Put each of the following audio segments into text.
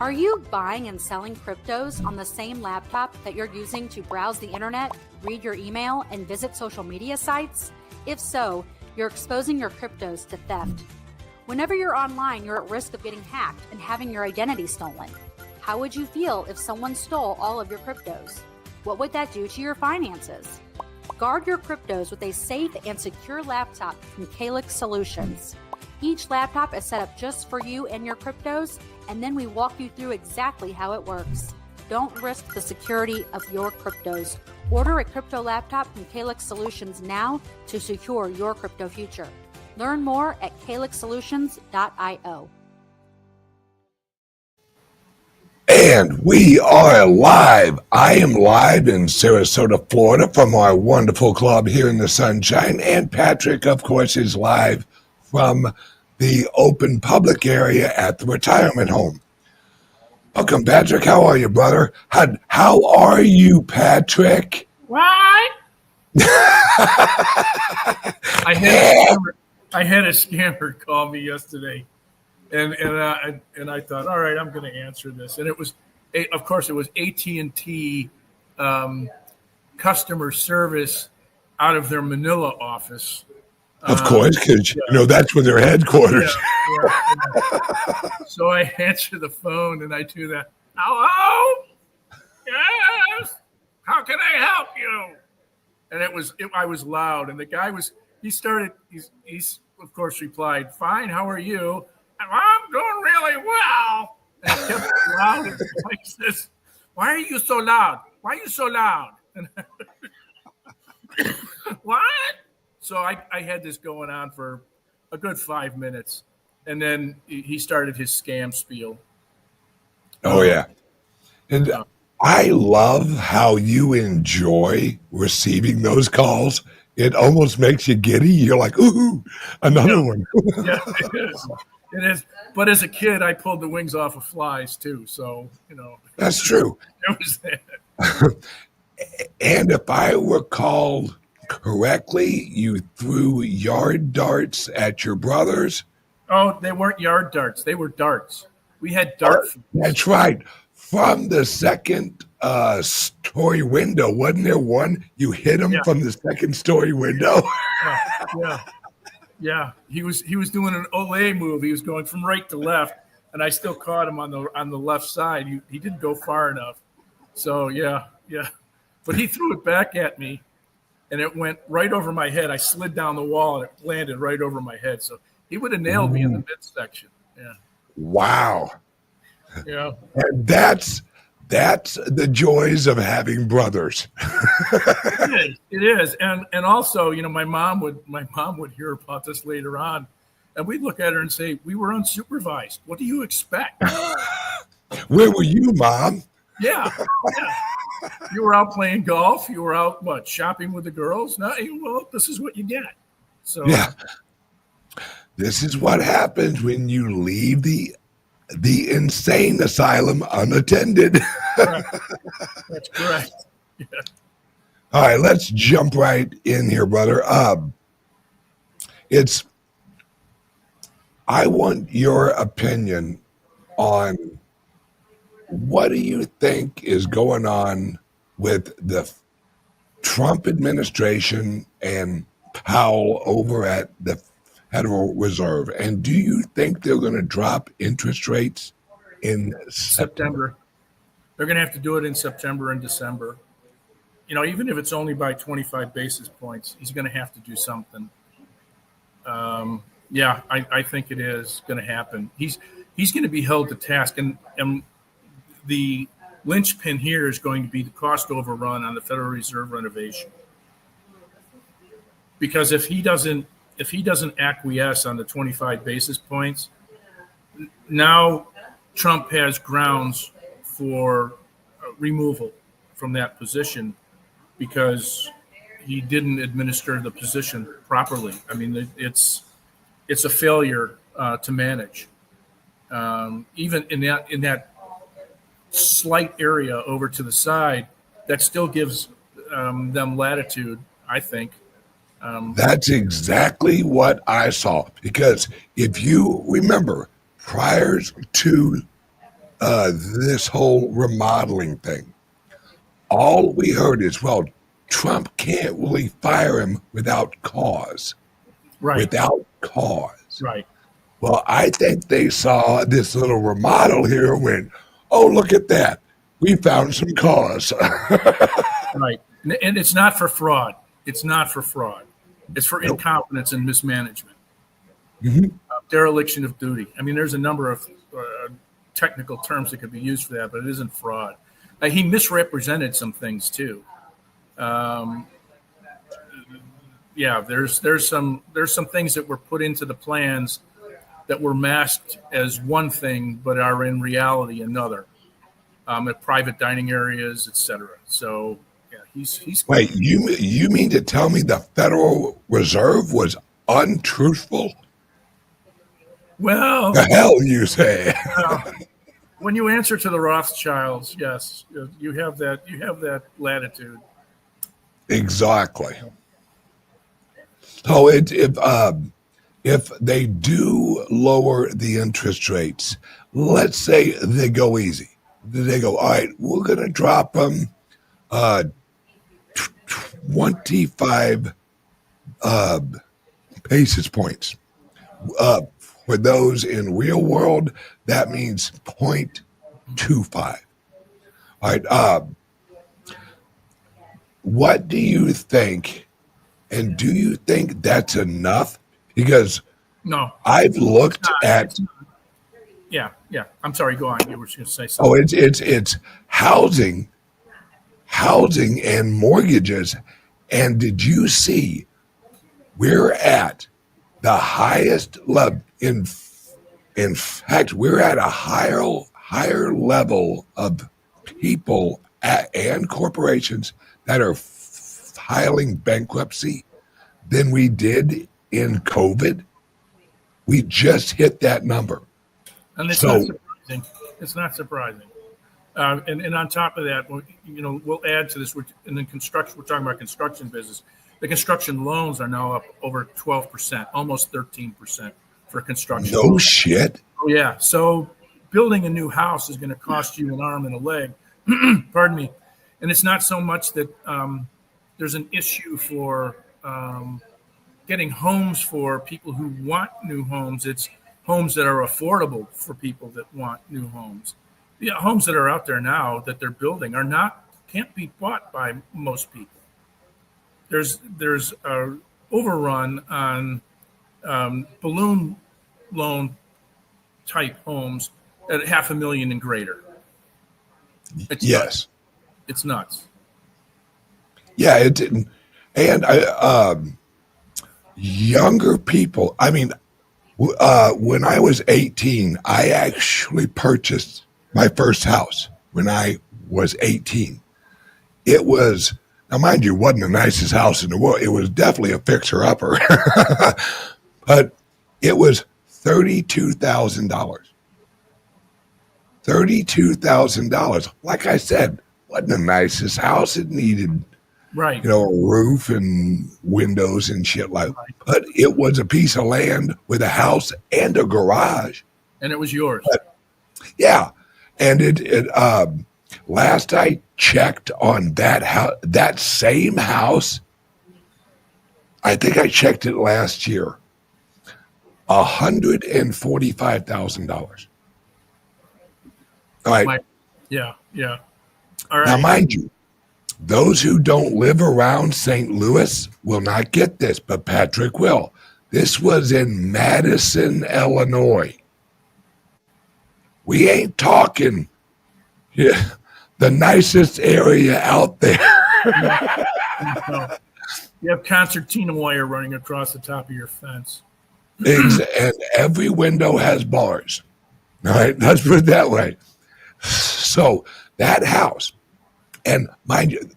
Are you buying and selling cryptos on the same laptop that you're using to browse the internet, read your email, and visit social media sites? If so, you're exposing your cryptos to theft. Whenever you're online, you're at risk of getting hacked and having your identity stolen. How would you feel if someone stole all of your cryptos? What would that do to your finances? Guard your cryptos with a safe and secure laptop from CALIX Solutions. Each laptop is set up just for you and your cryptos, and then we walk you through exactly how it works. Don't risk the security of your cryptos. Order a crypto laptop from CALIX Solutions now to secure your crypto future. Learn more at calixsolutions.io. And we are live. I am live in Sarasota, Florida from our wonderful club here in the sunshine. And Patrick, of course, is live from the open public area at the retirement home. Welcome, Patrick. How are you, brother? How are you, Patrick? What? I had a scammer call me yesterday, and I thought, all right, I'm going to answer this. And it was, of course, it was AT&T customer service out of their Manila office. Of course, because that's where their headquarters. Yeah. So I answer the phone and I do that. Hello? Yes. How can I help you? And I was loud, and the guy he's of course replied, fine, how are you? I'm doing really well. And I kept loud and like this. Why are you so loud? Why are you so loud? And what? So I had this going on for a good 5 minutes, and then he started his scam spiel. Oh, yeah. And I love how you enjoy receiving those calls. It almost makes you giddy. You're like, ooh, another one. Yeah, it is. It is. But as a kid, I pulled the wings off of flies, too. So, That's true. It was that. And if I recall correctly, you threw yard darts at your brothers. Oh, they weren't yard darts. They were darts. We had darts. That's right. From the second story window, wasn't there one? You hit him from the second story window. Yeah. He was doing an Olay move. He was going from right to left, and I still caught him on the left side. He didn't go far enough. So yeah. But he threw it back at me, and it went right over my head. I slid down the wall, and it landed right over my head. So he would have nailed me in the midsection. Yeah. Wow. Yeah. And that's the joys of having brothers. It is. And also, my mom would hear about this later on, and we'd look at her and say, we were unsupervised. What do you expect? Where were you, Mom? Yeah. You were out playing golf. You were out, shopping with the girls? No, well, this is what you get. So yeah. This is what happens when you leave the insane asylum unattended. That's correct. Yeah. All right, let's jump right in here, brother. I want your opinion on what do you think is going on with the Trump administration and Powell over at the Federal Reserve, and do you think they're going to drop interest rates in September? They're going to have to do it in September and December. Even if it's only by 25 basis points, he's going to have to do something. I think it is going to happen. He's going to be held to task, and the linchpin here is going to be the cost overrun on the Federal Reserve renovation. Because if he doesn't acquiesce on the 25 basis points, now Trump has grounds for removal from that position because he didn't administer the position properly. I mean, it's a failure to manage. Even in that slight area over to the side, that still gives them latitude, I think. That's exactly what I saw. Because if you remember, prior to this whole remodeling thing. All we heard is, well, Trump can't really fire him without cause. Right. Without cause. Right. Well, I think they saw this little remodel here and went, oh, look at that. We found some cause. Right. And it's not for fraud. It's not for fraud. It's for incompetence and mismanagement. Dereliction of duty. I mean, there's a number of technical terms that could be used for that, but it isn't fraud. He misrepresented some things too. There's some things that were put into the plans that were masked as one thing, but are in reality another. At private dining areas, etc. So, yeah, he's. Wait, you mean to tell me the Federal Reserve was untruthful? Well, the hell you say? When you answer to the Rothschilds, yes, you have that latitude. Exactly. So if they do lower the interest rates, let's say they go easy. They go, all right, we're going to drop them 25 basis points. For those in real world, that means 0.25. All right. What do you think? And do you think that's enough? Because no, I've looked at. Yeah. I'm sorry. Go on. You were going to say Oh, something. it's housing and mortgages. And did you see we're at the highest level? In fact, we're at a higher level of people and corporations that are filing bankruptcy than we did in COVID. We just hit that number. And it's not surprising. It's not surprising. And on top of that, we'll add to this. We're talking about construction business. The construction loans are now up over 12%, almost 13% for construction. No shit. Oh yeah. So building a new house is going to cost you an arm and a leg. Pardon me. And it's not so much that there's an issue for getting homes for people who want new homes. It's homes that are affordable for people that want new homes. The homes that are out there now that they're building can't be bought by most people. There's a overrun on balloon loan type homes at $500,000 and greater. It's yes, nuts. It's nuts. Yeah, and younger people. I mean, when I was 18, I actually purchased my first house when I was 18. It was, now mind you, wasn't the nicest house in the world. It was definitely a fixer-upper, but it was $32,000. $32,000. Like I said, wasn't the nicest house. It needed, right, a roof and windows and shit like. Right. But it was a piece of land with a house and a garage, and it was yours. But, yeah, and it last I checked on that house, that same house, I think I checked it last year. $145,000. All right. Yeah. All right. Now, mind you, those who don't live around St. Louis will not get this, but Patrick will. This was in Madison, Illinois. We ain't talking the nicest area out there. No. You have concertina wire running across the top of your fence. And every window has bars. All right, let's put it that way. So that house, and mind you,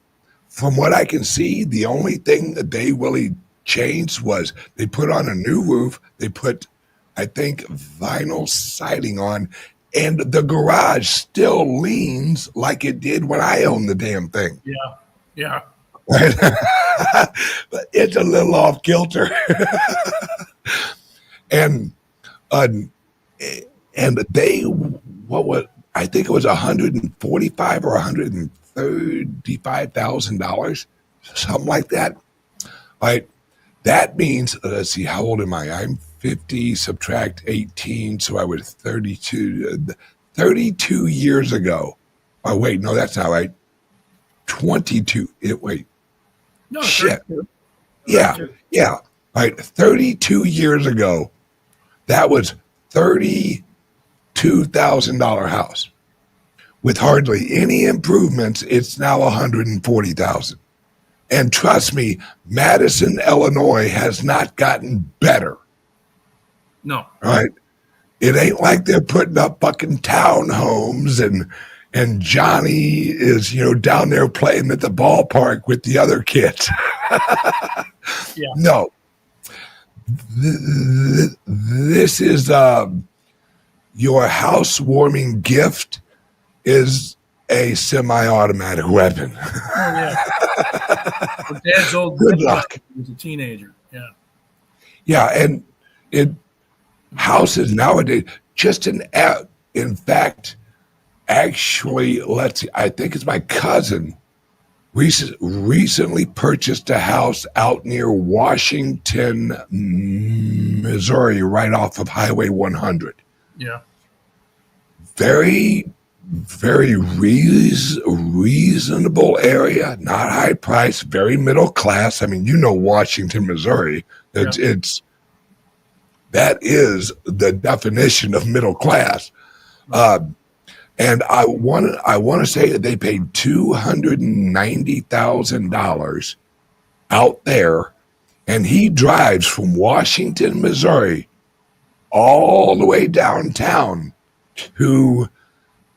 from what I can see, the only thing that they really changed was they put on a new roof. They put, I think, vinyl siding on, and the garage still leans like it did when I owned the damn thing. Yeah. But it's a little off kilter. And they, I think it was $145,000 or $135,000, something like that. All right. That means, let's see, how old am I? I'm 50, subtract 18, so I was 32. 32 years ago. Oh, wait, no, that's not right. 22. Wait. No, shit. 32. Yeah, 32. yeah. All right, 32 years ago, that was $32,000 house. With hardly any improvements, it's now $140,000. And trust me, Madison, Illinois has not gotten better. No. All right. It ain't like they're putting up fucking townhomes and Johnny is, down there playing at the ballpark with the other kids. Yeah. No. This is your housewarming gift is a semi-automatic weapon. Oh, yeah. Well, Dad's old. Good luck. He was a teenager. Yeah. Yeah, and houses nowadays, in fact, actually, let's see, I think it's my cousin recently purchased a house out near Washington, Missouri, right off of Highway 100. Yeah. Very, very reasonable area, not high price, very middle class. I mean, Washington, Missouri. That is the definition of middle class. And I want to say that they paid $290,000 out there, and he drives from Washington, Missouri, all the way downtown to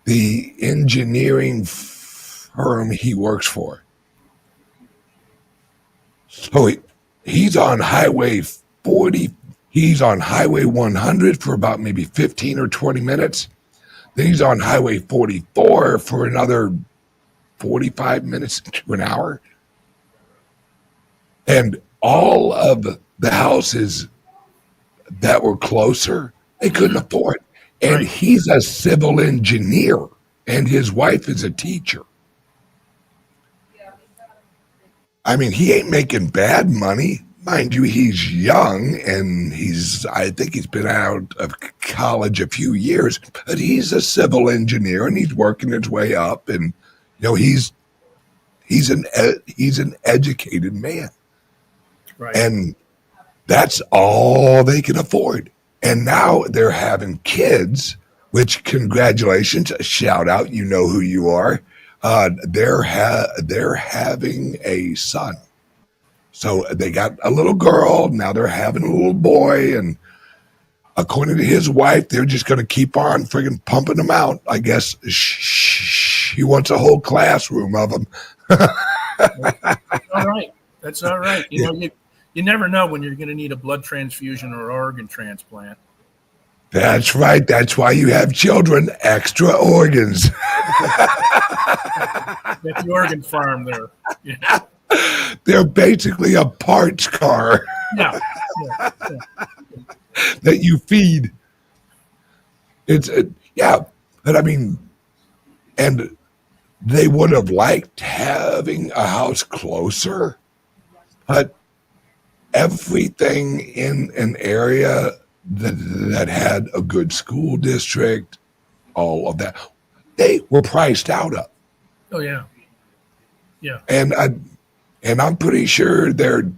the engineering firm he works for. So he's on Highway 40. He's on Highway 100 for about maybe 15 or 20 minutes. Then he's on Highway 44 for another 45 minutes to an hour. And all of the houses that were closer, they couldn't afford. And Right. He's a civil engineer, and his wife is a teacher. I mean, he ain't making bad money. Mind you, he's young, and I think he's been out of college a few years, but he's a civil engineer, and he's working his way up, and he's an educated man. Right. And that's all they can afford. And now they're having kids, which congratulations, shout out, you know who you are. They're having a son. So they got a little girl, now they're having a little boy, and according to his wife, they're just going to keep on friggin' pumping them out. I guess she wants a whole classroom of them. All right. That's all right. You never know when you're going to need a blood transfusion or organ transplant. That's right. That's why you have children, extra organs. At the organ farm there. Yeah. They're basically a parts car Yeah. that you feed. But I mean, and they would have liked having a house closer, but everything in an area that had a good school district, all of that, they were priced out of. Oh, yeah. Yeah. And I'm pretty sure they're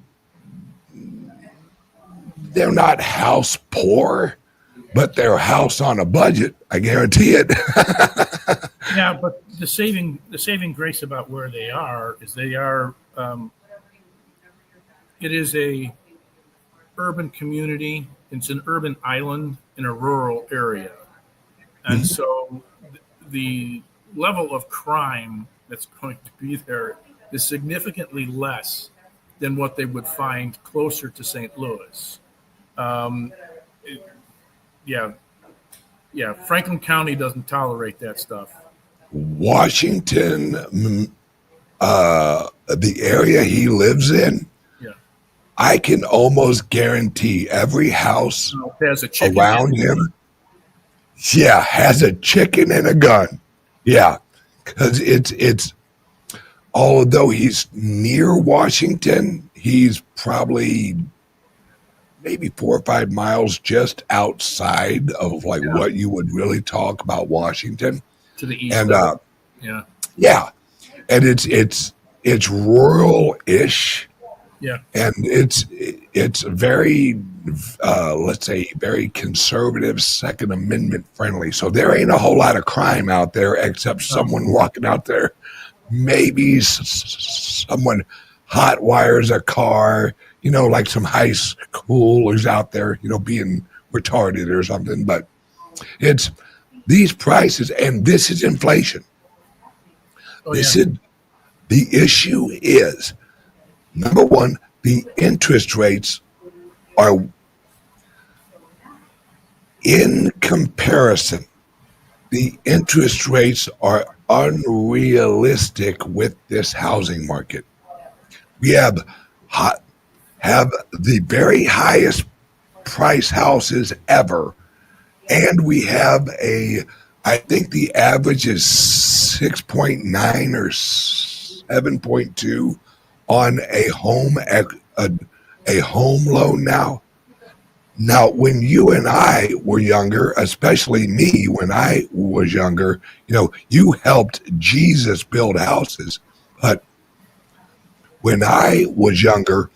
not house poor, but they're house on a budget. I guarantee it. Yeah, but the saving grace about where they are is it is a urban community. It's an urban island in a rural area. And so the level of crime that's going to be there is significantly less than what they would find closer to St. Louis. Franklin County doesn't tolerate that stuff. Washington, the area he lives in, I can almost guarantee every house Has a chicken around him. Yeah, has a chicken and a gun. Yeah, because it's although he's near Washington, he's probably maybe 4 or 5 miles just outside of like what you would really talk about Washington. To the east. And yeah. yeah, and it's rural-ish. Yeah. And it's very let's say very conservative, Second Amendment friendly. So there ain't a whole lot of crime out there except someone walking out there. Maybe someone hot wires a car, like some high schoolers out there, being retarded or something. But it's these prices, and this is inflation. The issue is, number one, the interest rates are, in comparison, the interest rates are unrealistic with this housing market. We have the very highest price houses ever, and we have I think the average is 6.9 or 7.2 on a home loan now. Now, when you and I were younger, especially me when I was younger, you helped Jesus build houses. But when I was younger,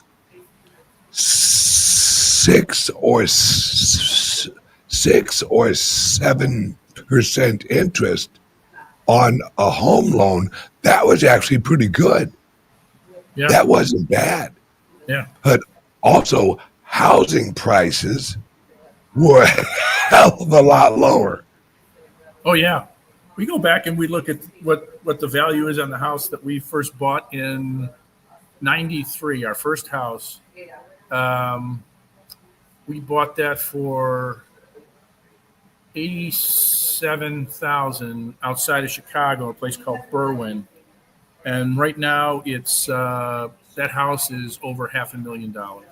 6 or 7% interest on a home loan, that was actually pretty good. Yeah. That wasn't bad. Yeah. But also, housing prices were a hell of a lot lower. Oh, yeah. We go back and we look at what the value is on the house that we first bought in 93, our first house. We bought that for $87,000 outside of Chicago, a place called Berwyn. And right now it's that house is over $500,000.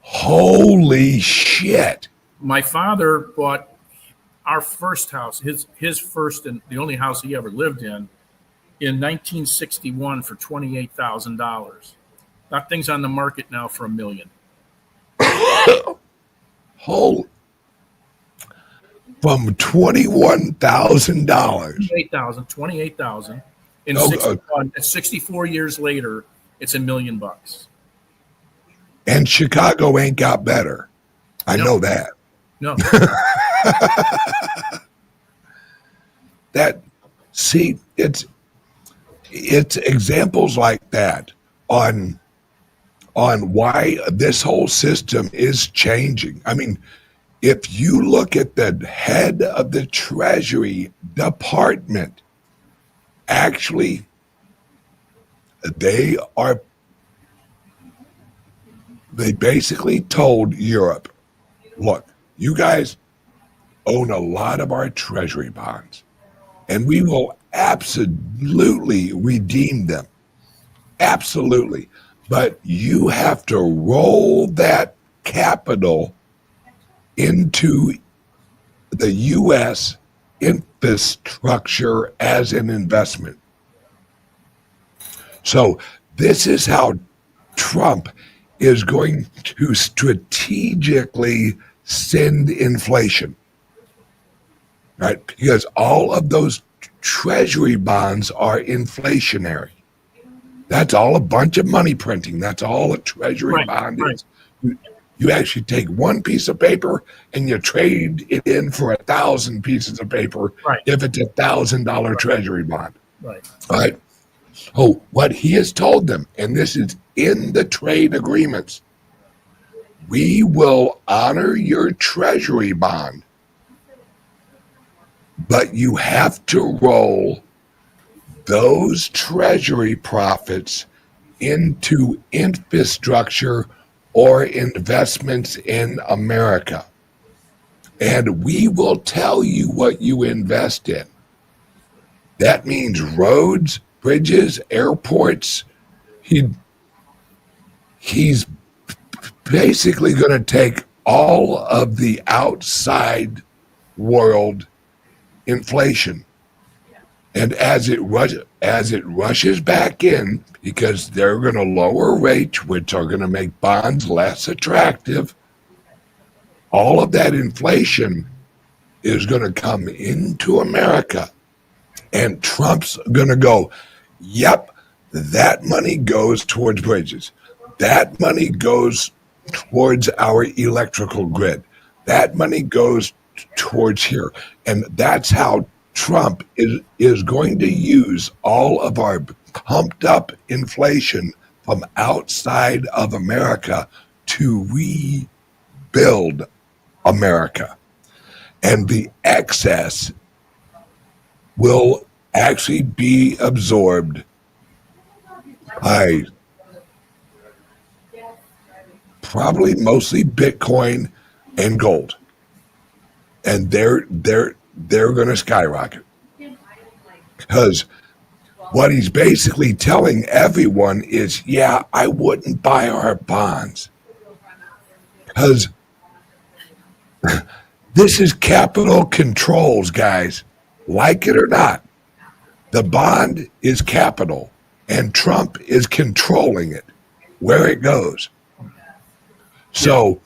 Holy shit. My father bought our first house, his first and the only house he ever lived in 1961 for $28,000. That thing's on the market now for $1 million. Whole from $21,000. $28,000. In 64 years later, it's $1 million. And Chicago ain't got better. I know that. No. It's examples like that on why this whole system is changing. I mean, if you look at the head of the Treasury Department, actually, they basically told Europe, look, you guys own a lot of our Treasury bonds, and we will absolutely redeem them. Absolutely. But you have to roll that capital into the U.S. infrastructure as an investment. So this is how Trump is going to strategically send inflation, right? Because all of those Treasury bonds are inflationary. That's all a bunch of money printing. That's all a Treasury bond is. You actually take one piece of paper and you trade it in for 1,000 pieces of paper if it's $1,000 Treasury bond. Right. All right. Oh, what he has told them, and this is in the trade agreements, we will honor your Treasury bond, but you have to roll those Treasury profits into infrastructure or investments in America. And we will tell you what you invest in. That means roads, bridges, airports. He's basically going to take all of the outside world inflation. And as it rushes back in, because they're going to lower rates, which are going to make bonds less attractive, all of that inflation is going to come into America. And Trump's going to go, yep, that money goes towards bridges. That money goes towards our electrical grid. That money goes towards here. And that's how Trump is going to use all of our pumped up inflation from outside of America to rebuild America. And the excess will actually be absorbed by probably mostly Bitcoin and gold. And they're going to skyrocket. Because what he's basically telling everyone is, yeah, I wouldn't buy our bonds. Because this is capital controls, guys. Like it or not, the bond is capital, and Trump is controlling it, where it goes. So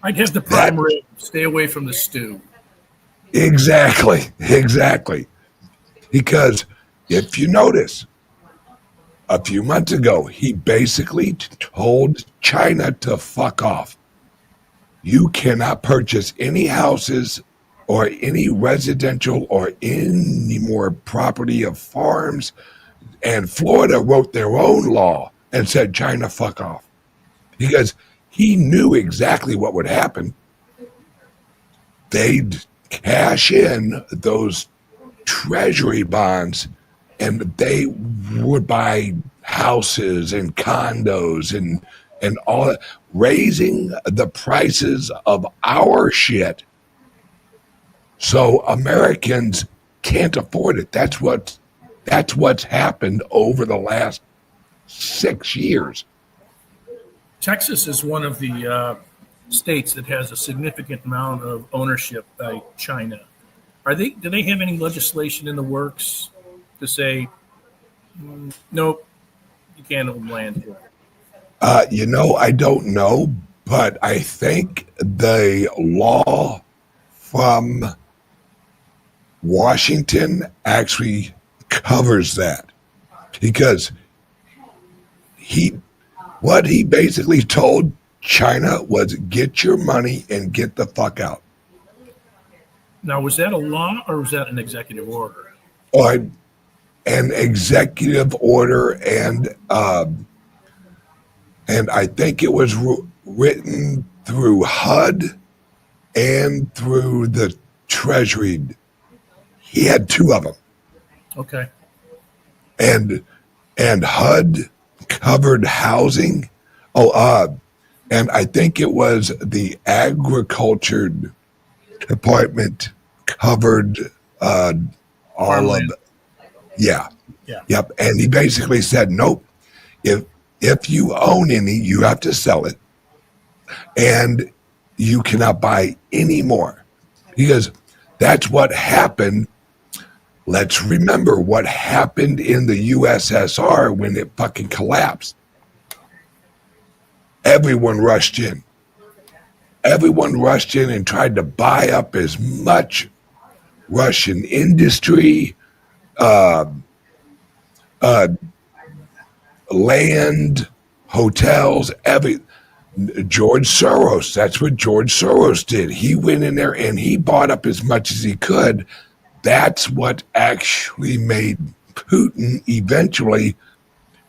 I'd have the prime rib. Stay away from the stew. Exactly. Because if you notice, a few months ago, he basically told China to fuck off. You cannot purchase any houses or any residential or any more property of farms. And Florida wrote their own law and said, China, fuck off. Because he knew exactly what would happen. They'd cash in those Treasury bonds and they would buy houses and condos and all that, raising the prices of our shit. So Americans can't afford it. That's what's happened over the last 6 years. Texas is one of the states that has a significant amount of ownership by China. Do they have any legislation in the works to say, nope, you can't own land here? I don't know, but I think the law from Washington actually covers that, because what he basically told China was, get your money and get the fuck out. Now, was that a law or was that an executive order? An executive order, and I think it was written through HUD and through the Treasury. He had two of them. Okay. And HUD covered housing. And I think it was the Agriculture Department covered all Farmland. of. Yeah. Yep. And he basically said, nope. If you own any, you have to sell it, and you cannot buy any more, because that's what happened. Let's remember what happened in the USSR when it fucking collapsed. Everyone rushed in. Everyone rushed in and tried to buy up as much Russian industry, land, hotels, George Soros. That's what George Soros did. He went in there and he bought up as much as he could. That's what actually made Putin eventually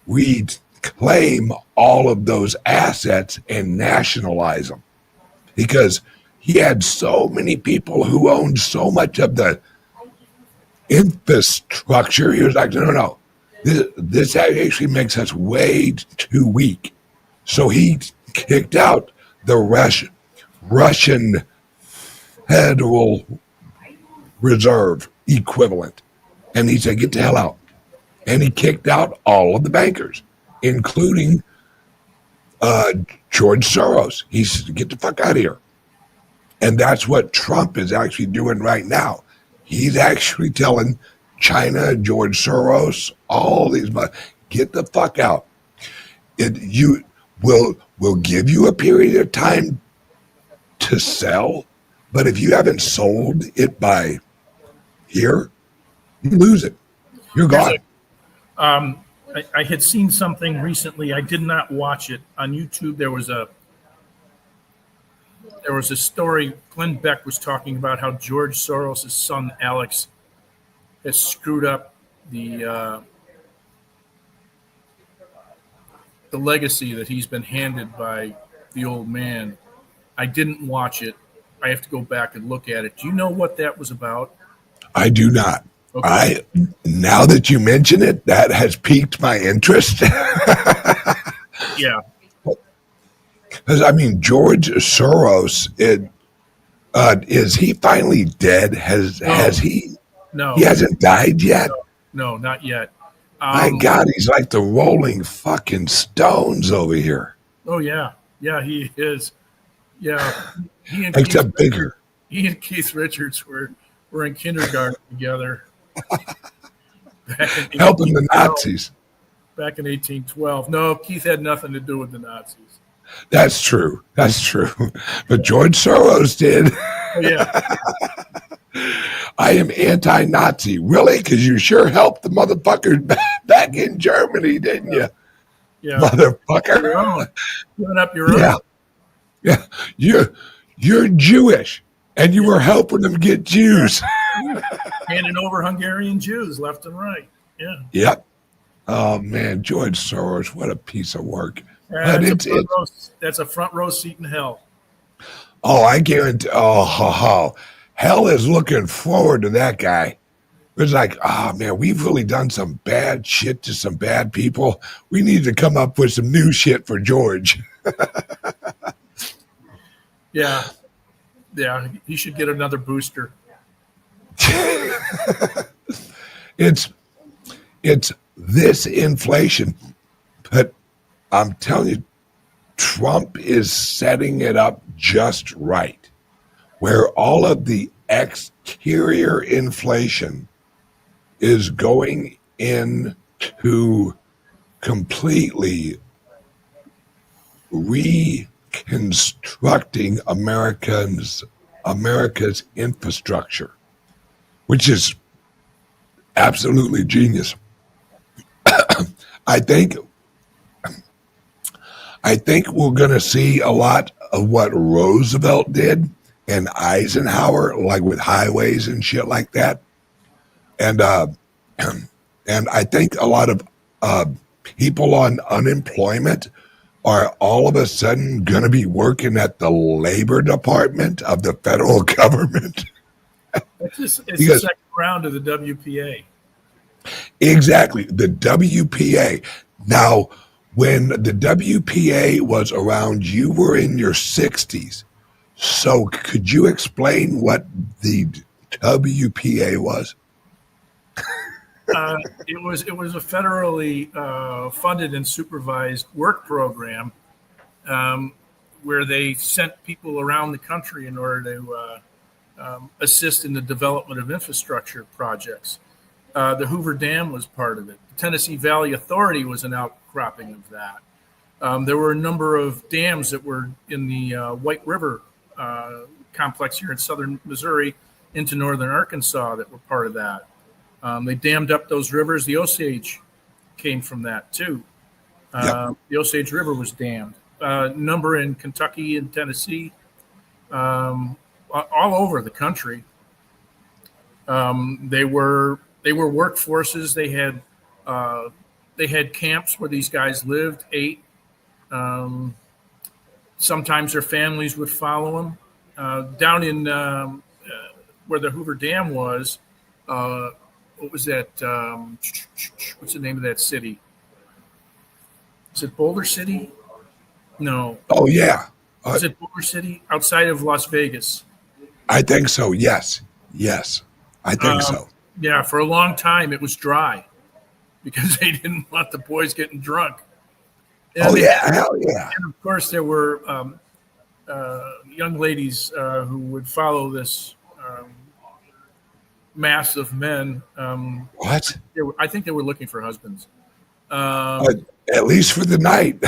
reclaim all of those assets and nationalize them, because he had so many people who owned so much of the infrastructure. He was like, no. This actually makes us way too weak. So he kicked out the Russian Federal Reserve equivalent. And he said, get the hell out. And he kicked out all of the bankers, including George Soros. He said, get the fuck out of here. And that's what Trump is actually doing right now. He's actually telling China, George Soros, all these, get the fuck out. You will give you a period of time to sell, but if you haven't sold it by here, you lose it. You're gone. I had seen something recently. I did not watch it on YouTube. There was a story. Glenn Beck was talking about how George Soros' son Alex has screwed up the legacy that he's been handed by the old man. I didn't watch it. I have to go back and look at it. Do you know what that was about? I do not. Okay. Now that you mention it, that has piqued my interest. Yeah. Because, I mean, George Soros, is he finally dead? Has he? No. He hasn't died yet? No, not yet. My God, he's like the Rolling fucking Stones over here. Oh, yeah. Yeah, he is. Yeah. Except bigger. He and Keith Richards were in kindergarten together. Helping the Nazis. Back in 1812. No, Keith had nothing to do with the Nazis. That's true. But George Soros did. Oh, yeah. I am anti-Nazi. Really? Because you sure helped the motherfuckers back in Germany, didn't you? Yeah. Motherfucker. Giving up your own. Yeah. You're Jewish, and you were helping them get Jews. Handing over Hungarian Jews left and right. Yeah. Yep. Oh, man. George Soros, what a piece of work. That's a front row seat in hell. Oh, I guarantee. Hell is looking forward to that guy. It's like, man, we've really done some bad shit to some bad people. We need to come up with some new shit for George. Yeah. Yeah, he should get another booster. It's this inflation, but I'm telling you, Trump is setting it up just right, where all of the exterior inflation is going into completely reconstructing America's infrastructure, which is absolutely genius. I think we're going to see a lot of what Roosevelt did and Eisenhower, like with highways and shit like that. And I think a lot of people on unemployment are all of a sudden going to be working at the labor department of the federal government. It's the second round of the WPA. Exactly, the WPA. Now, when the WPA was around, you were in your 60s. So could you explain what the WPA was? It was a federally funded and supervised work program where they sent people around the country in order to assist in the development of infrastructure projects. The Hoover Dam was part of it. The Tennessee Valley Authority was an outcropping of that. There were a number of dams that were in the White River complex here in southern Missouri into northern Arkansas that were part of that. They dammed up those rivers. The Osage came from that too. The Osage River was dammed. Number in Kentucky and Tennessee, all over the country. They were workforces. They had camps where these guys lived, ate. Sometimes their families would follow them. Down in where the Hoover Dam was, what was that? What's the name of that city? Is it Boulder City? No. Oh, yeah. Is it Boulder City? Outside of Las Vegas. I think so, yes. Yes, I think so. Yeah, for a long time it was dry because they didn't want the boys getting drunk. And hell yeah. And of course there were young ladies who would follow this mass of men. What? I think they were looking for husbands. At least for the night.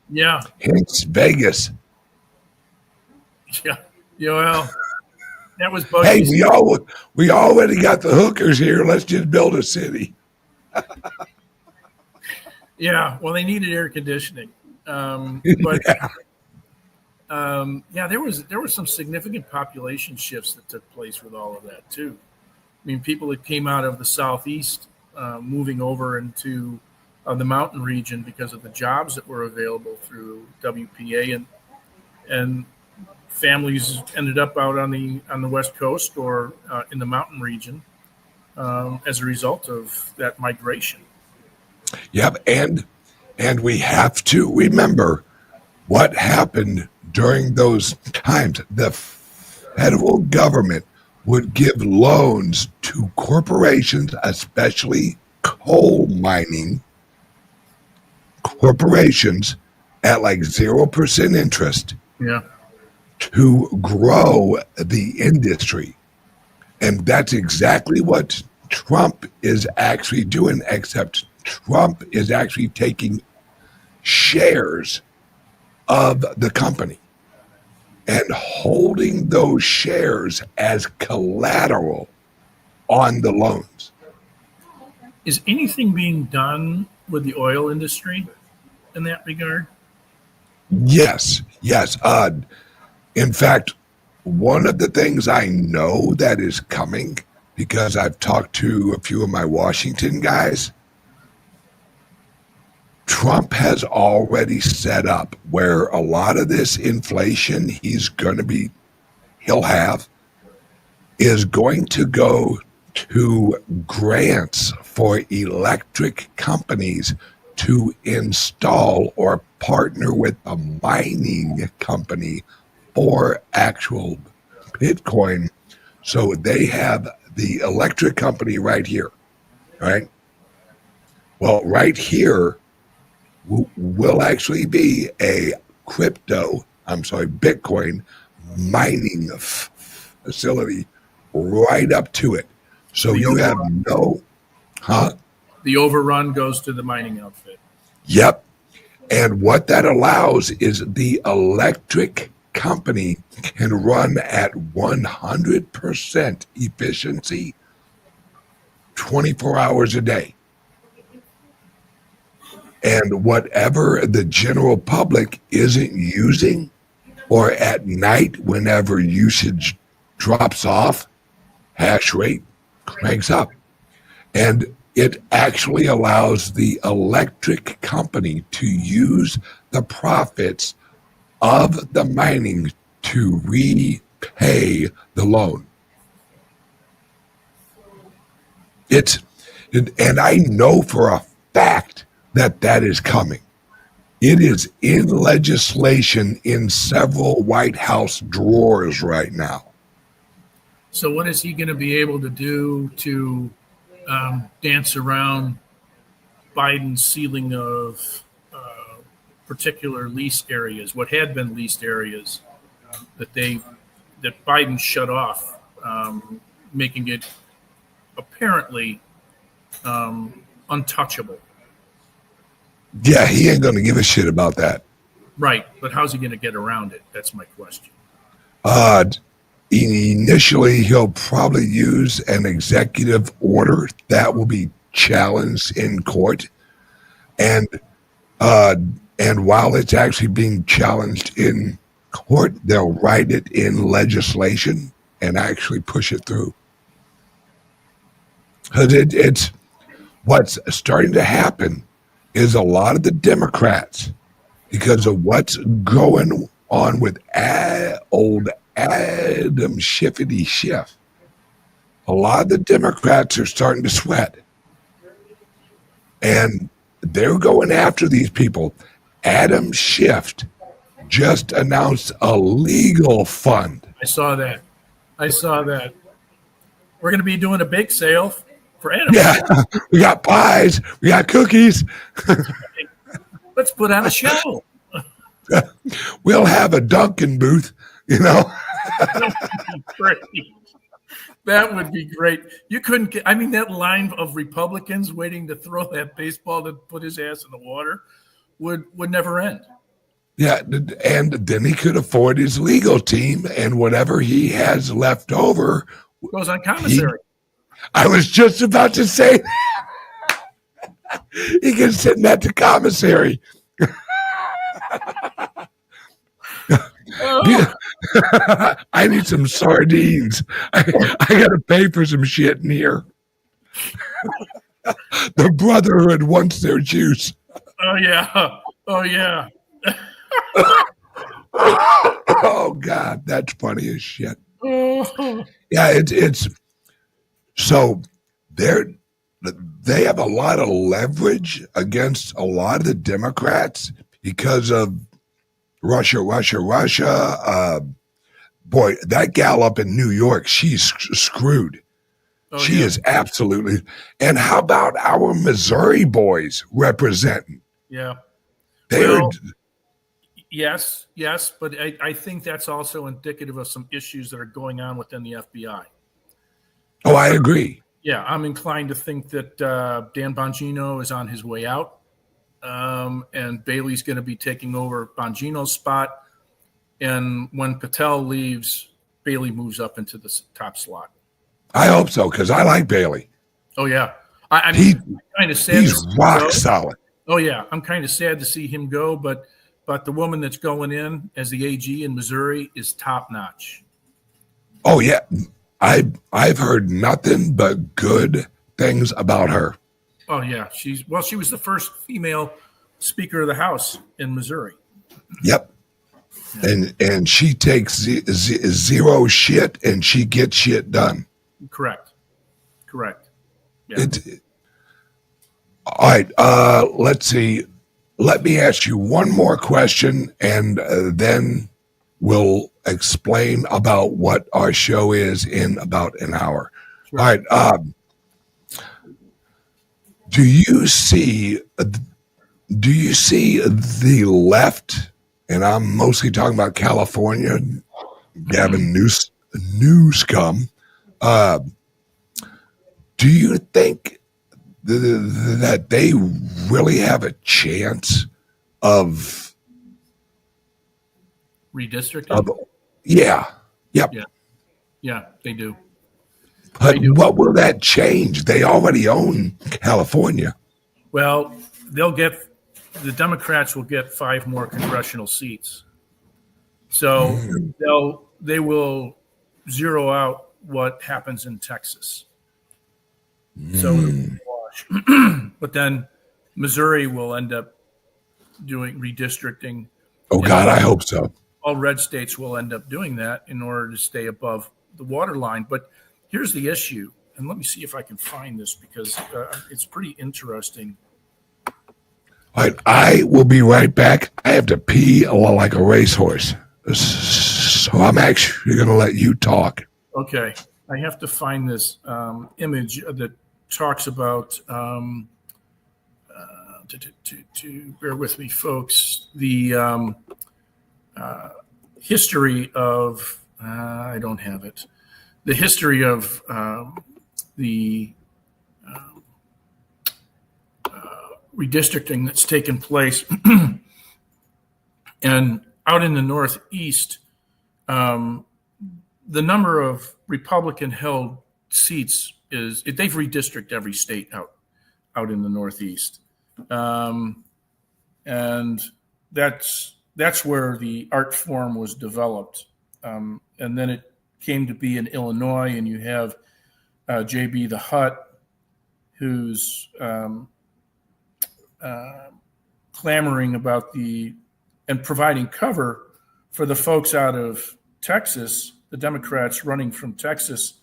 Yeah. Hence Vegas. Yeah. Well, that was Hey, Buggy's. we already got the hookers here. Let's just build a city. Yeah. Well, they needed air conditioning. But there was some significant population shifts that took place with all of that too. I mean, people that came out of the southeast, moving over into the mountain region because of the jobs that were available through WPA, and families ended up out on the west coast or in the mountain region as a result of that migration. Yep, and we have to remember what happened during those times. The federal government would give loans to corporations, especially coal mining corporations, at like 0% interest. Yeah. To grow the industry. And that's exactly what Trump is actually doing, except Trump is actually taking shares of the company and holding those shares as collateral on the loans. Is anything being done with the oil industry in that regard? Yes. In fact, one of the things I know that is coming, because I've talked to a few of my Washington guys, Trump has already set up where a lot of this inflation he'll have is going to go to grants for electric companies to install or partner with a mining company for actual Bitcoin. So they have the electric company right here, right? Well, right here will actually be a Bitcoin mining facility right up to it. So you have The overrun goes to the mining outfit. Yep. And what that allows is the electric company can run at 100% efficiency 24 hours a day. And whatever the general public isn't using, or at night whenever usage drops off, hash rate cranks up. And it actually allows the electric company to use the profits of the mining to repay the loan. And I know for a fact that is coming. It is in legislation in several White House drawers right now. So what is he going to be able to do to dance around Biden's ceiling of particular leased areas, what had been leased areas that Biden shut off, making it apparently untouchable? Yeah, he ain't going to give a shit about that. Right, but how's he going to get around it? That's my question. Initially, he'll probably use an executive order that will be challenged in court, and while it's actually being challenged in court, they'll write it in legislation and actually push it through. Because it's what's starting to happen is a lot of the Democrats, because of what's going on with old Adam Schiff, a lot of the Democrats are starting to sweat. And they're going after these people. Adam Schiff just announced a legal fund. I saw that. We're going to be doing a bake sale for Adam. Yeah, we got pies, we got cookies. Let's put on a show. We'll have a Dunkin' booth, That would be great. You couldn't get, I mean, that line of Republicans waiting to throw that baseball to put his ass in the water would never end. Yeah, and then he could afford his legal team, and whatever he has left over goes on commissary. I was just about to say he can send that to commissary. I need some sardines. I got to pay for some shit in here. The Brotherhood wants their juice. Oh, yeah. Oh, yeah. Oh, God, that's funny as shit. Yeah, it's so they have a lot of leverage against a lot of the Democrats because of Russia. Boy, that gal up in New York, she's screwed. Oh, she is absolutely. And how about our Missouri boys representing? Yeah. They're Yes, but I think that's also indicative of some issues that are going on within the FBI. Oh, I agree. Yeah, I'm inclined to think that Dan Bongino is on his way out, and Bailey's going to be taking over Bongino's spot. And when Patel leaves, Bailey moves up into the top slot. I hope so, because I like Bailey. Oh, yeah. I mean, I'm kind of sad. He's rock solid. Oh, yeah. I'm kind of sad to see him go, but the woman that's going in as the AG in Missouri is top notch. Oh, yeah. I've heard nothing but good things about her. Oh, yeah. She was the first female Speaker of the House in Missouri. Yep. Yeah. And she takes zero shit and she gets shit done. Correct. Yeah. All right. Let's see. Let me ask you one more question, and then we'll explain about what our show is in about an hour. Sure. All right. Do you see the left? And I'm mostly talking about California, Gavin Newsom. Do you think that they really have a chance of redistricting? Yeah. Yep. Yeah, they do. But what will that change? They already own California. Well, the Democrats will get 5 more congressional seats. So they will zero out what happens in Texas. So but then Missouri will end up doing redistricting. Oh, God, I hope so. All red states will end up doing that in order to stay above the water line. But here's the issue, and let me see if I can find this because it's pretty interesting. All right, I will be right back. I have to pee like a racehorse, so I'm actually going to let you talk. Okay. I have to find this image that talks about, to bear with me, folks, the history of, I don't have it, the history of the redistricting that's taken place. And out in the Northeast, the number of Republican-held seats they've redistricted every state out in the Northeast, and that's where the art form was developed, and then it came to be in Illinois, and you have J.B. the Hutt, who's clamoring about and providing cover for the folks out of Texas, the Democrats running from Texas,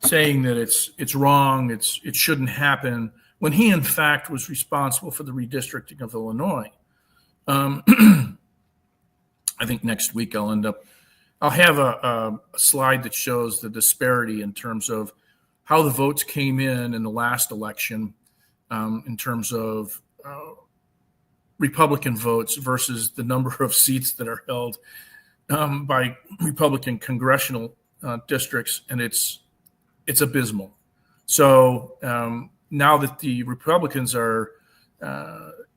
saying that it's wrong, it shouldn't happen, when he in fact was responsible for the redistricting of Illinois. I think next week I'll have a slide that shows the disparity in terms of how the votes came in the last election, in terms of Republican votes versus the number of seats that are held by Republican congressional districts, and it's abysmal. So now that the Republicans are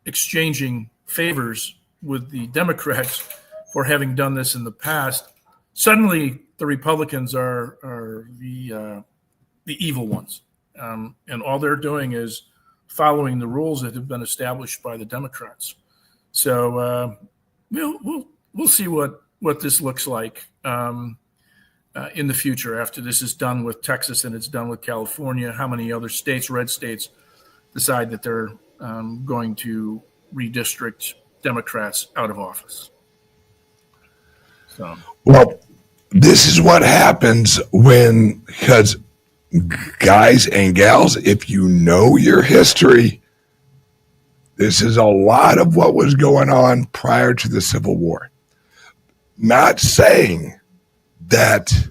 exchanging favors with the Democrats for having done this in the past, suddenly the Republicans are the evil ones, and all they're doing is following the rules that have been established by the Democrats. So we'll see what this looks like in the future after this is done with Texas and it's done with California. How many other states, red states, decide that they're going to redistrict Democrats out of office? So, well, this is what happens because guys and gals, if you know your history, this is a lot of what was going on prior to the Civil War. Not saying that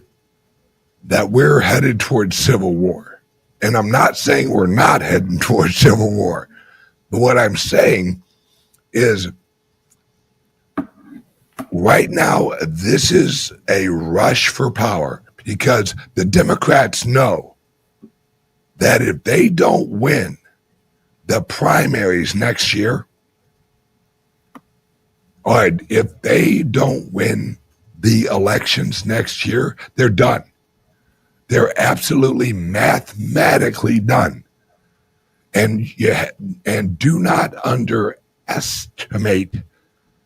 we're headed towards civil war. And I'm not saying we're not heading towards civil war. But what I'm saying is right now, this is a rush for power because the Democrats know that if they don't win the primaries next year, or if they don't win the elections next year, they're done. They're absolutely mathematically done. And do not underestimate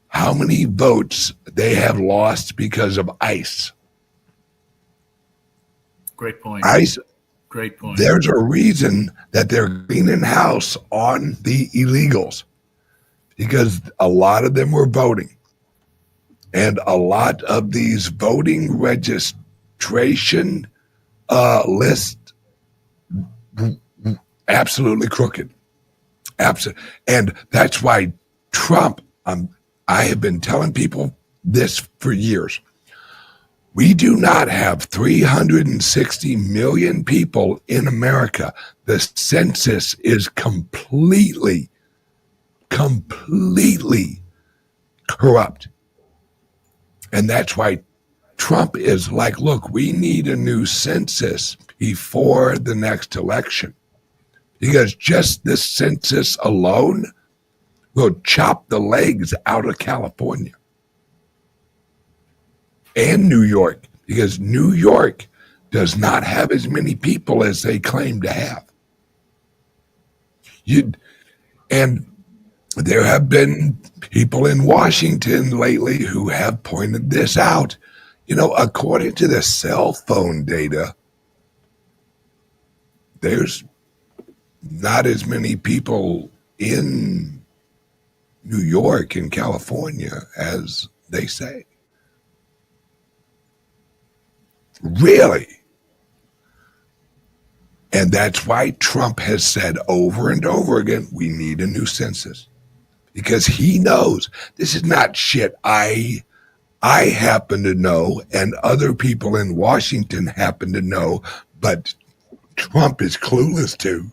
how many votes they have lost because of ICE. Great point. ICE. Great point. There's a reason that they're cleaning house on the illegals because a lot of them were voting. And a lot of these voting registration lists absolutely crooked. And that's why Trump, I have been telling people this for years. We do not have 360 million people in America. The census is completely corrupt. And that's why Trump is like, look, we need a new census before the next election. Because just this census alone will chop the legs out of California and New York, because New York does not have as many people as they claim to have. And there have been people in Washington lately who have pointed this out. You know, according to the cell phone data, there's not as many people in New York and California as they say. Really? And that's why Trump has said over and over again, we need a new census. Because he knows this is not shit I happen to know and other people in Washington happen to know, but Trump is clueless to.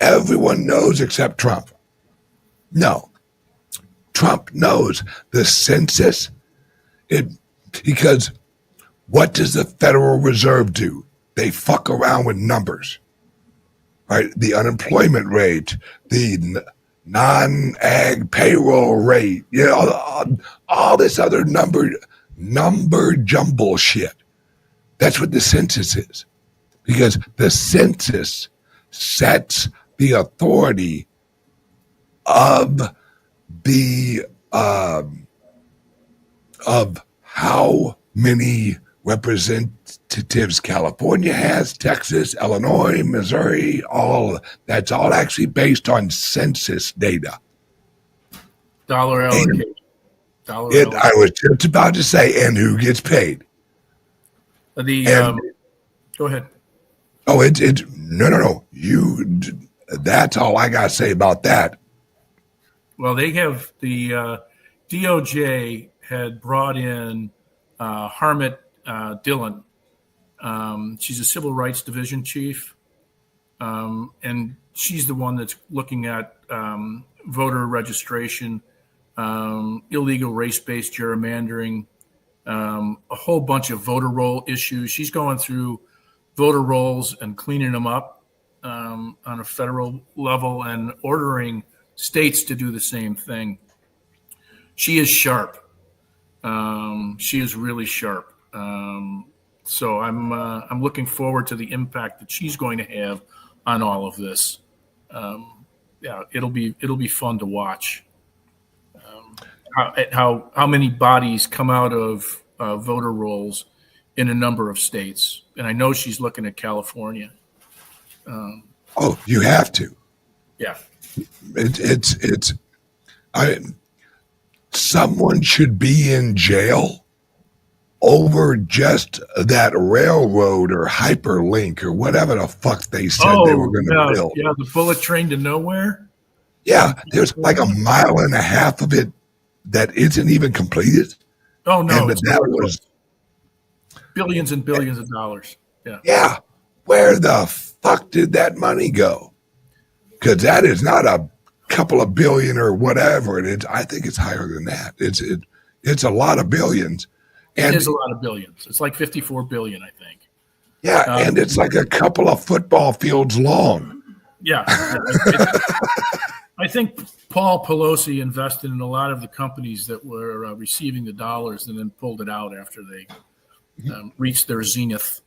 Everyone knows except Trump. No. Trump knows the census, because what does the Federal Reserve do? They fuck around with numbers, right? The unemployment rate, the non-ag payroll rate, you know, all this other number jumble shit. That's what the census is, because the census sets the authority of the of how many representatives California has, Texas, Illinois, Missouri, that's all actually based on census data. Dollar allocation. I was just about to say, and who gets paid. Go ahead. Oh, no. That's all I got to say about that. Well, they have the DOJ had brought in Harmit Dillon. She's a civil rights division chief. And she's the one that's looking at voter registration, illegal race-based gerrymandering, a whole bunch of voter roll issues. She's going through voter rolls and cleaning them up on a federal level and ordering states to do the same thing. She is sharp. She is really sharp. So I'm looking forward to the impact that she's going to have on all of this. Yeah, it'll be fun to watch. How many bodies come out of voter rolls in a number of states, and I know she's looking at California. Oh, you have to. Yeah, someone should be in jail over just that railroad or hyperlink or whatever the fuck they said they were going to build. Yeah, the bullet train to nowhere. Yeah, there's like a mile and a half of it that isn't even completed. Oh no, and that was billions and billions of dollars. Yeah. Yeah. Where the fuck did that money go? Because that is not a couple of billion or whatever it is. I think it's higher than that. It's a lot of billions. And it is a lot of billions. It's like 54 billion, I think. Yeah, and it's like a couple of football fields long. Yeah. I think Paul Pelosi invested in a lot of the companies that were receiving the dollars and then pulled it out after they reached their zenith.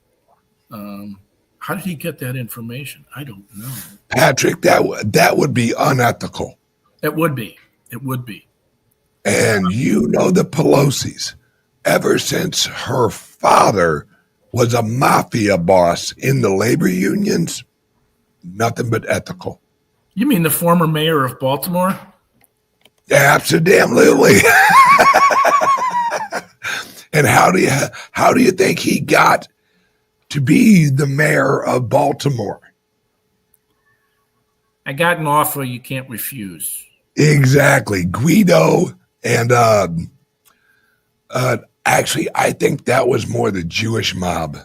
How did he get that information? I don't know. Patrick, that would be unethical. It would be. It would be. And you know the Pelosi's, ever since her father was a mafia boss in the labor unions, nothing but ethical. You mean the former mayor of Baltimore? Absolutely. And how do you think he got to be the mayor of Baltimore? I got an offer you can't refuse. Exactly. Guido and actually, I think that was more the Jewish mob.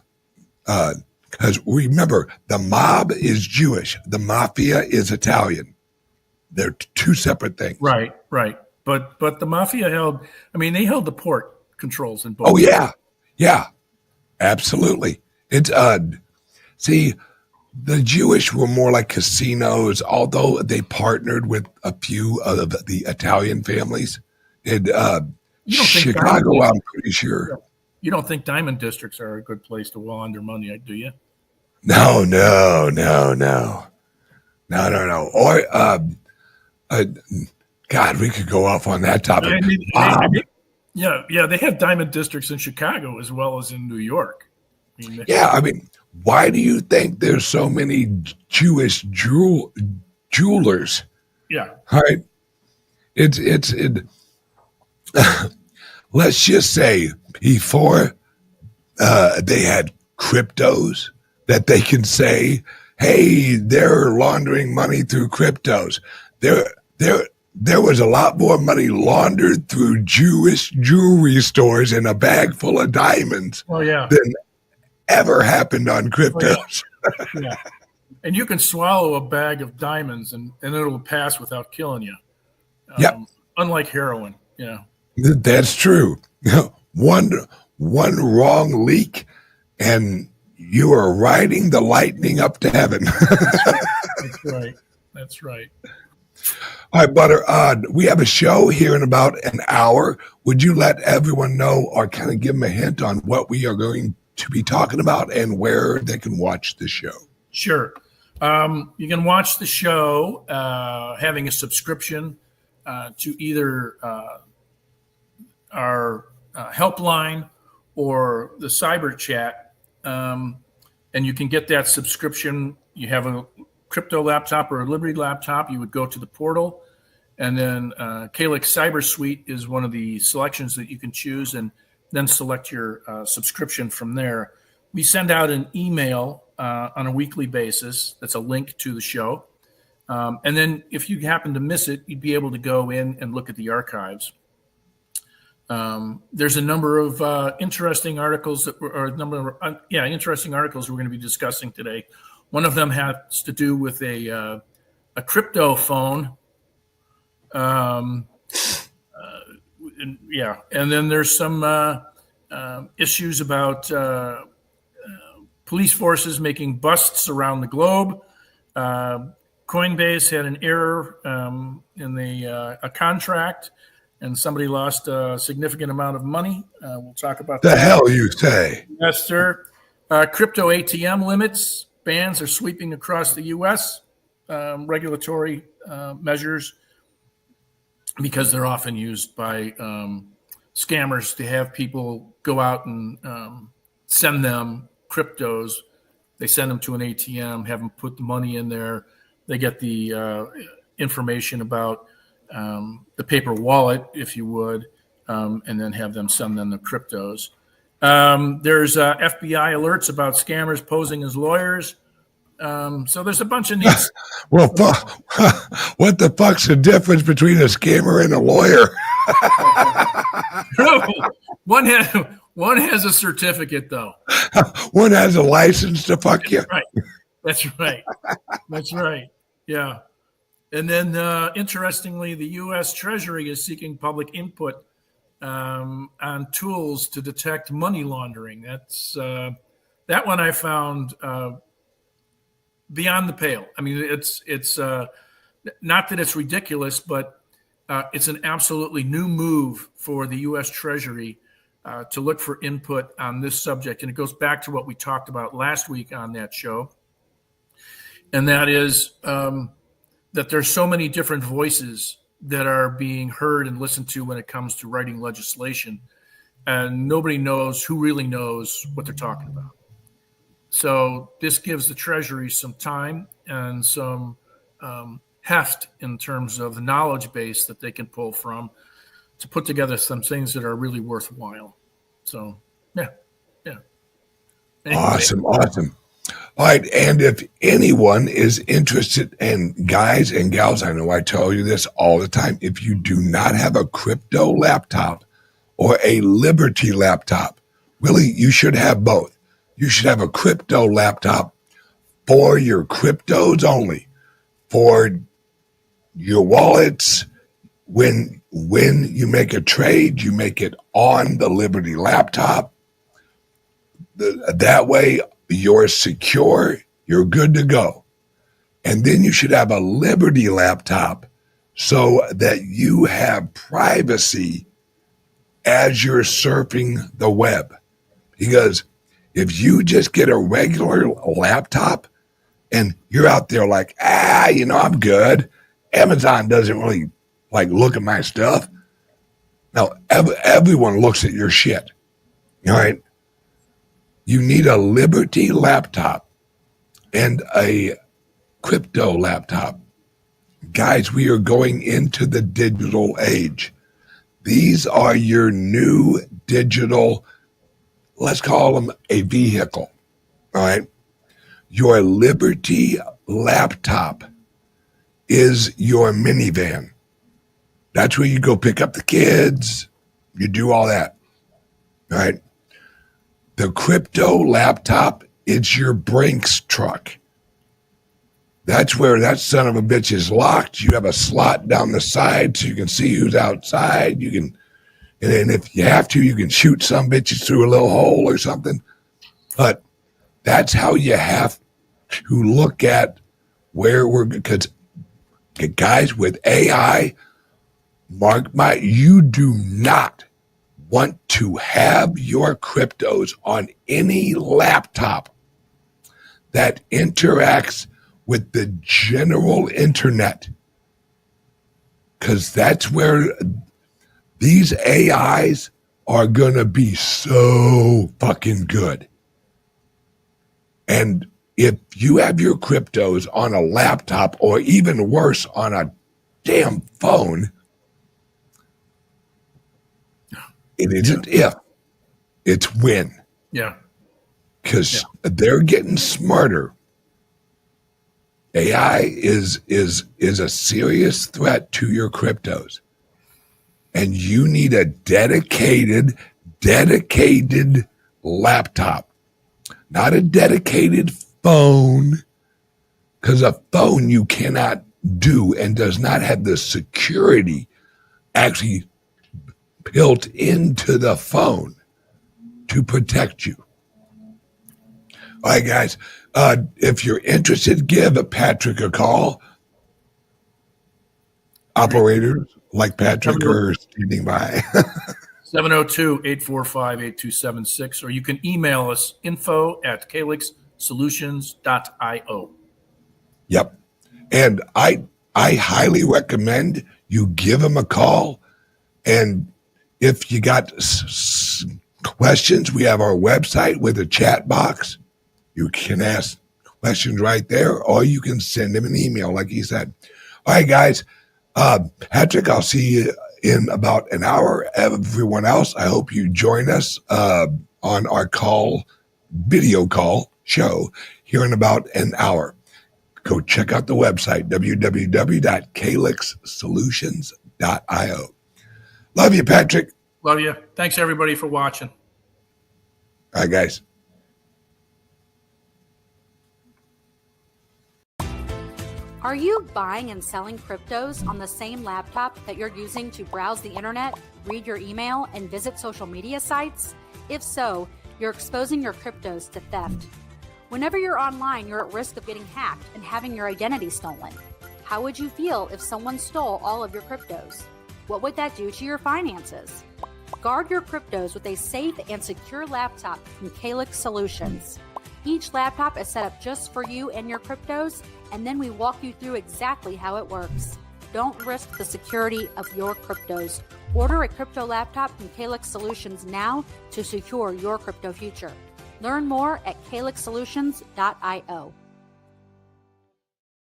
Because remember, the mob is Jewish. The mafia is Italian. They're two separate things. Right. But the mafia they held the port controls in both. Oh, yeah. Yeah, absolutely. It's see, the Jewish were more like casinos, although they partnered with a few of the Italian families. In Chicago, I'm pretty sure. You don't think diamond districts are a good place to launder money, do you? No. Or, God, we could go off on that topic. Yeah, they have diamond districts in Chicago as well as in New York. Why do you think there's so many Jewish jewelers? Yeah. Right. Let's just say before they had cryptos that they can say, hey, they're laundering money through cryptos. There was a lot more money laundered through Jewish jewelry stores in a bag full of diamonds than ever happened on cryptos. Yeah. And you can swallow a bag of diamonds and it'll pass without killing you. Unlike heroin. Yeah. That's true. One wrong leak and you are riding the lightning up to heaven. That's right. All right, Butter, we have a show here in about an hour. Would you let everyone know or kind of give them a hint on what we are going to be talking about and where they can watch the show? Sure. You can watch the show having a subscription to either our helpline or the cyber chat. And you can get that subscription. You have a crypto laptop or a Liberty laptop, you would go to the portal, and then CALIX Cyber Suite is one of the selections that you can choose, and then select your subscription from there. We send out an email on a weekly basis that's a link to the show. And then if you happen to miss it, you'd be able to go in and look at the archives. There's a number of interesting articles interesting articles we're going to be discussing today. One of them has to do with a a crypto phone. And then there's some issues about police forces making busts around the globe. Coinbase had an error in a contract, and somebody lost a significant amount of money. We'll talk about the that. hell you say? Yes, sir. Crypto ATM limits, bans are sweeping across the U.S. Regulatory measures, because they're often used by scammers to have people go out and send them cryptos. They send them to an ATM, have them put the money in there. They get the information about the paper wallet, if you would, and then have them send them the cryptos. There's FBI alerts about scammers posing as lawyers. So there's a bunch of news. Well, what the fuck's the difference between a scammer and a lawyer? One has a certificate, though. One has a license to fuck you. That's right. Yeah. And then, interestingly, the U.S. Treasury is seeking public input on tools to detect money laundering. That's that one I found beyond the pale. I mean, it's not that it's ridiculous, but it's an absolutely new move for the U.S. Treasury to look for input on this subject. And it goes back to what we talked about last week on that show. And that is that there's so many different voices that are being heard and listened to when it comes to writing legislation. And nobody knows who really knows what they're talking about. So this gives the Treasury some time and some heft in terms of the knowledge base that they can pull from to put together some things that are really worthwhile. So, yeah. Anyway. Awesome. All right, and if anyone is interested, and guys and gals, I know I tell you this all the time, if you do not have a crypto laptop or a Liberty laptop, really, you should have both. You should have a crypto laptop for your cryptos only, for your wallets. When you make a trade, you make it on the Liberty laptop. That way, you're secure, you're good to go. And then you should have a Liberty laptop so that you have privacy as you're surfing the web. Because if you just get a regular laptop and you're out there like, I'm good. Amazon doesn't really look at my stuff. Now, everyone looks at your shit. All right. You need a Liberty laptop and a crypto laptop. Guys, we are going into the digital age. These are your new digital, let's call them a vehicle. All right. Your Liberty laptop is your minivan. That's where you go pick up the kids. You do all that. All right. The crypto laptop, it's your Brinks truck. That's where that son of a bitch is locked. You have a slot down the side so you can see who's outside. You can, and if you have to, you can shoot some bitches through a little hole or something. But that's how you have to look at where we're, because guys, with AI, you do not want to have your cryptos on any laptop that interacts with the general internet, because that's where these AIs are going to be so fucking good. And if you have your cryptos on a laptop, or even worse, on a damn phone, it isn't if, it's when. Yeah. Because they're getting smarter. AI is a serious threat to your cryptos. And you need a dedicated laptop, not a dedicated phone, because a phone you cannot do and does not have the security actually built into the phone to protect you. All right, guys, if you're interested, give Patrick a call. Operators like Patrick are standing by. 702-845-8276, or you can email us info@calixsolutions.io. Yep. And I highly recommend you give him a call. And if you got questions, we have our website with a chat box. You can ask questions right there, or you can send him an email, like he said. All right, guys. Patrick, I'll see you in about an hour. Everyone else, I hope you join us on our video call show here in about an hour. Go check out the website, www.calixsolutions.io. Love you, Patrick. Love you. Thanks, everybody, for watching. All right, guys. Are you buying and selling cryptos on the same laptop that you're using to browse the internet, read your email, and visit social media sites? If so, you're exposing your cryptos to theft. Whenever you're online, you're at risk of getting hacked and having your identity stolen. How would you feel if someone stole all of your cryptos? What would that do to your finances? Guard your cryptos with a safe and secure laptop from CALIX Solutions. Each laptop is set up just for you and your cryptos, and then we walk you through exactly how it works. Don't risk the security of your cryptos. Order a crypto laptop from CALIX Solutions now to secure your crypto future. Learn more at calixsolutions.io.